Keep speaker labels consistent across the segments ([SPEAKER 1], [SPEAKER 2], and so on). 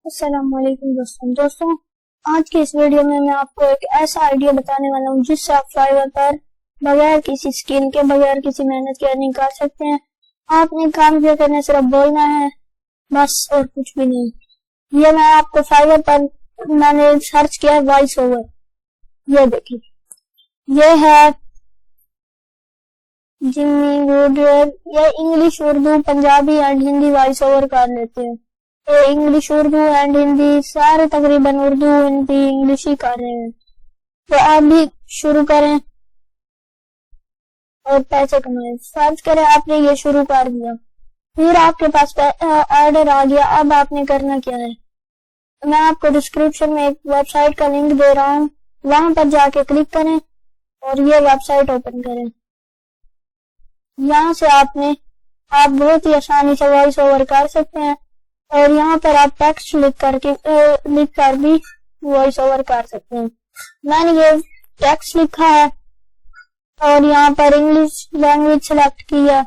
[SPEAKER 1] السلام علیکم دوستوں آج کی اس ویڈیو میں آپ کو ایک ایسا آئیڈیا بتانے والا ہوں جس سے آپ فائیور پر بغیر کسی اسکل کے بغیر کسی محنت کے ارننگ کر سکتے ہیں۔ آپ نے کام کیا کرنا صرف بولنا ہے بس اور کچھ بھی نہیں۔ یہ میں آپ کو فائیور پر میں نے سرچ کیا وائس اوور، یہ دیکھیں، یہ ہے جمی ووڈر، یہ English, Urdu, Punjabi and Hindi voice over کر لیتے ہیں۔ انگلش، اردو اینڈ ہندی سارے تقریباً اردو ہندی انگلش ہی کر رہے ہیں، تو آپ بھی شروع کریں اور پیسے کمائیں۔ فرض کریں آپ نے یہ شروع کر دیا، پھر آپ کے پاس آرڈر آ گیا، اب آپ نے کرنا کیا ہے؟ میں آپ کو ڈسکرپشن میں ایک ویب سائٹ کا لنک دے رہا ہوں، وہاں پر جا کے کلک کریں اور یہ ویب سائٹ اوپن کریں۔ یہاں سے آپ بہت ہی آسانی سے وائس اوور کر سکتے ہیں، اور یہاں پر آپ ٹیکسٹ لکھ کر بھی وائس اوور کر سکتے ہیں۔ میں نے یہ ٹیکسٹ لکھا ہے اور یہاں پر انگلش لینگویج سلیکٹ کی ہے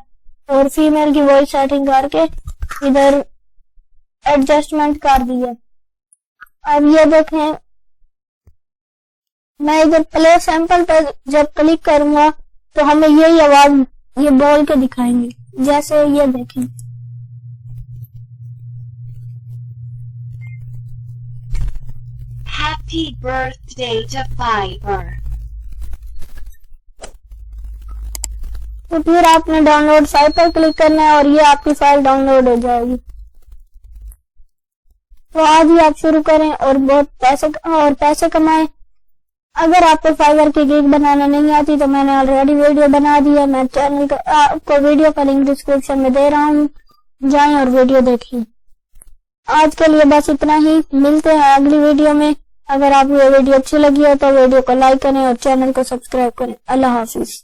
[SPEAKER 1] اور فیمیل کی وائس سیٹنگ کر کے ادھر ایڈجسٹمنٹ کر دی ہے۔ اب یہ دیکھیں، میں ادھر پلے سیمپل پر جب کلک کروں گا تو ہمیں یہی آواز یہ بول کے دکھائیں گے، جیسے یہ دیکھیں۔
[SPEAKER 2] Happy birthday to Fiverr.
[SPEAKER 1] تو پھر آپ نے ڈاؤن لوڈ فائل پر کلک کرنا ہے اور یہ آپ کی فائل ڈاؤن لوڈ ہو جائے گی۔ تو آج ہی آپ شروع کریں اور بہت پیسے کمائیں۔ اگر آپ کو فائیور کی گیگ بنانا نہیں آتی تو میں نے آلریڈی ویڈیو بنا دی ہے، میں چینل آپ کو ویڈیو کا لنک ڈسکرپشن میں دے رہا ہوں، جائیں اور ویڈیو دیکھیں۔ آج کے لیے بس اتنا ہی، ملتے ہیں اگلی ویڈیو میں۔ اگر آپ کو یہ ویڈیو اچھی لگی ہے تو ویڈیو کو لائک کریں اور چینل کو سبسکرائب کریں۔ اللہ حافظ۔